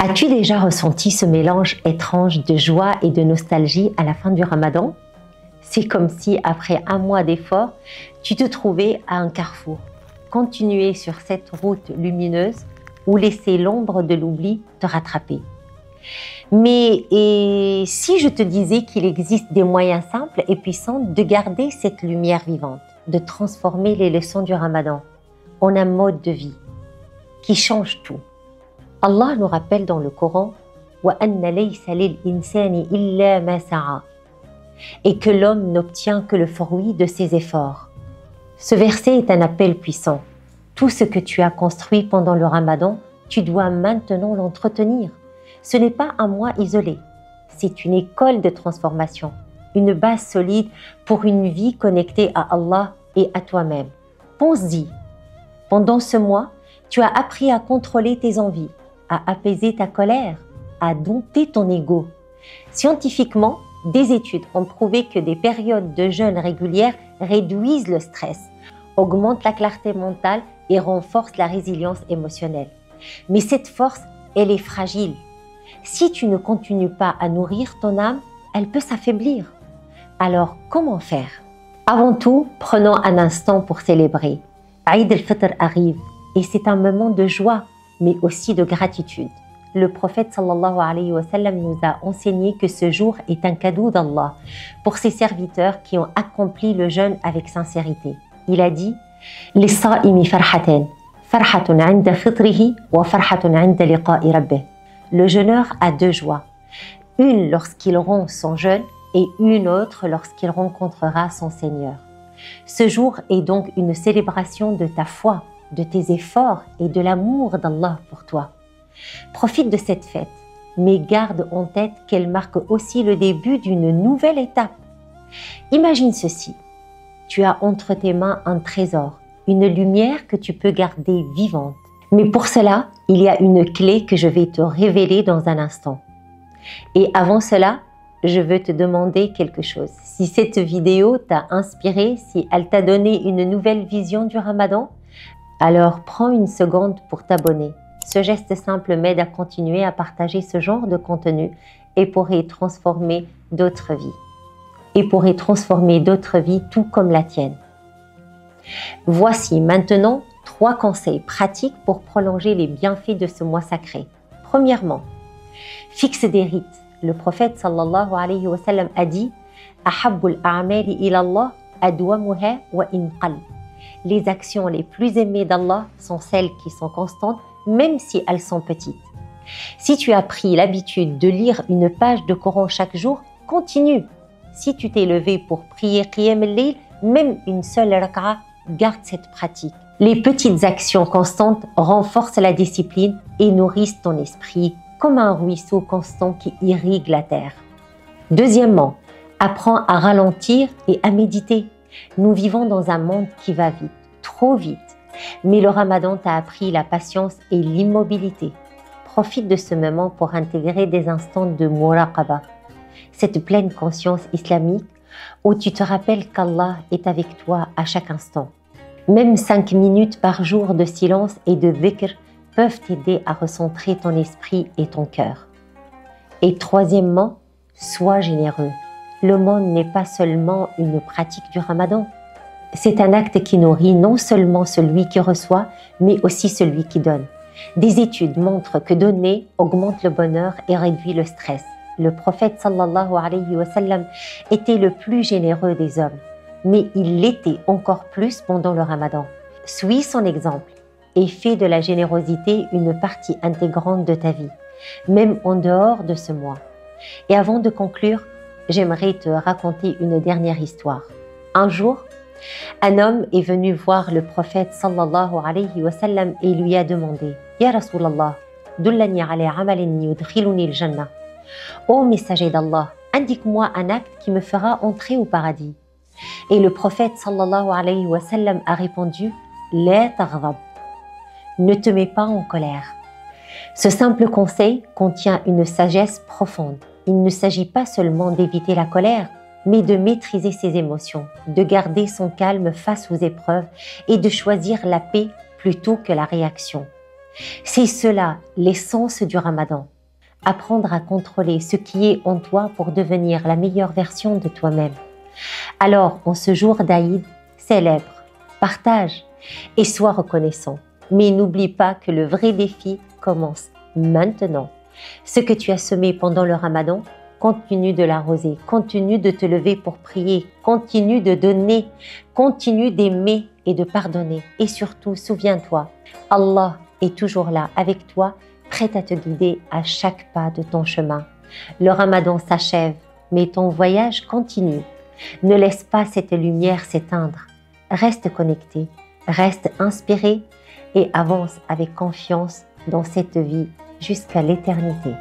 As-tu déjà ressenti ce mélange étrange de joie et de nostalgie à la fin du Ramadan? C'est comme si, après un mois d'efforts, tu te trouvais à un carrefour. Continuer sur cette route lumineuse ou laisser l'ombre de l'oubli te rattraper. Mais et si je te disais qu'il existe des moyens simples et puissants de garder cette lumière vivante, de transformer les leçons du Ramadan en un mode de vie qui change tout? Allah nous rappelle dans le Coran وَأَنَّ لَيْسَ لِلْإِنسَانِ إِلَّا مَا سَعَى, et que l'homme n'obtient que le fruit de ses efforts. Ce verset est un appel puissant. Tout ce que tu as construit pendant le Ramadan, tu dois maintenant l'entretenir. Ce n'est pas un mois isolé, c'est une école de transformation, une base solide pour une vie connectée à Allah et à toi-même. Pense-y, pendant ce mois, tu as appris à contrôler tes envies, à apaiser ta colère, à dompter ton ego. Scientifiquement, des études ont prouvé que des périodes de jeûne régulières réduisent le stress, augmentent la clarté mentale et renforcent la résilience émotionnelle. Mais cette force, elle est fragile. Si tu ne continues pas à nourrir ton âme, elle peut s'affaiblir. Alors, comment faire? Avant tout, prenons un instant pour célébrer. Eid al-Fitr arrive et c'est un moment de joie, mais aussi de gratitude. Le prophète sallallahu alayhi wa sallam nous a enseigné que ce jour est un cadeau d'Allah pour ses serviteurs qui ont accompli le jeûne avec sincérité. Il a dit « لِلصَّائِمِ فَرْحَةً فَرْحَةٌ عِنْدَ فِطْرِهِ وَفَرْحَةٌ عِنْدَ لِقَاءِ رَبِّهِ » Le jeûneur a deux joies, une lorsqu'il rompt son jeûne et une autre lorsqu'il rencontrera son Seigneur. Ce jour est donc une célébration de ta foi, de tes efforts et de l'amour d'Allah pour toi. Profite de cette fête, mais garde en tête qu'elle marque aussi le début d'une nouvelle étape. Imagine ceci, tu as entre tes mains un trésor, une lumière que tu peux garder vivante. Mais pour cela, il y a une clé que je vais te révéler dans un instant. Et avant cela, je veux te demander quelque chose. Si cette vidéo t'a inspiré, si elle t'a donné une nouvelle vision du Ramadan, alors prends une seconde pour t'abonner. Ce geste simple m'aide à continuer à partager ce genre de contenu et pourrait transformer d'autres vies. Tout comme la tienne. Voici maintenant 3 conseils pratiques pour prolonger les bienfaits de ce mois sacré. Premièrement, fixe des rites. Le prophète sallallahu alayhi wa sallam a dit « Ahabbul a'mali ila Allah adwamuha wa in qall » Les actions les plus aimées d'Allah sont celles qui sont constantes, même si elles sont petites. Si tu as pris l'habitude de lire une page de Coran chaque jour, continue. Si tu t'es levé pour prier Qiyam al-Layl, même une seule raka'a, garde cette pratique. Les petites actions constantes renforcent la discipline et nourrissent ton esprit comme un ruisseau constant qui irrigue la terre. Deuxièmement, apprends à ralentir et à méditer. Nous vivons dans un monde qui va vite, trop vite. Mais le Ramadan t'a appris la patience et l'immobilité. Profite de ce moment pour intégrer des instants de muraqaba, cette pleine conscience islamique où tu te rappelles qu'Allah est avec toi à chaque instant. Même 5 minutes par jour de silence et de dhikr peuvent t'aider à recentrer ton esprit et ton cœur. Et troisièmement, sois généreux. Le monde n'est pas seulement une pratique du Ramadan. C'est un acte qui nourrit non seulement celui qui reçoit, mais aussi celui qui donne. Des études montrent que donner augmente le bonheur et réduit le stress. Le prophète sallallahu alayhi wa sallam était le plus généreux des hommes, mais il l'était encore plus pendant le Ramadan. Suis son exemple et fais de la générosité une partie intégrante de ta vie, même en dehors de ce mois. Et avant de conclure, j'aimerais te raconter une dernière histoire. Un jour, un homme est venu voir le prophète sallallahu alayhi wa sallam et lui a demandé « Ya Rasulallah, dullani ala amalin yudkhiluni al-jannah » Ô messager d'Allah, indique-moi un acte qui me fera entrer au paradis. Et le prophète sallallahu alayhi wa sallam a répondu « La taghdab » Ne te mets pas en colère. Ce simple conseil contient une sagesse profonde. Il ne s'agit pas seulement d'éviter la colère, mais de maîtriser ses émotions, de garder son calme face aux épreuves et de choisir la paix plutôt que la réaction. C'est cela l'essence du Ramadan, apprendre à contrôler ce qui est en toi pour devenir la meilleure version de toi-même. Alors, en ce jour d'Aïd, célèbre, partage et sois reconnaissant. Mais n'oublie pas que le vrai défi commence maintenant. Ce que tu as semé pendant le Ramadan, continue de l'arroser, continue de te lever pour prier, continue de donner, continue d'aimer et de pardonner. Et surtout, souviens-toi, Allah est toujours là avec toi, prêt à te guider à chaque pas de ton chemin. Le Ramadan s'achève, mais ton voyage continue. Ne laisse pas cette lumière s'éteindre. Reste connecté, reste inspiré et avance avec confiance dans cette vie jusqu'à l'éternité.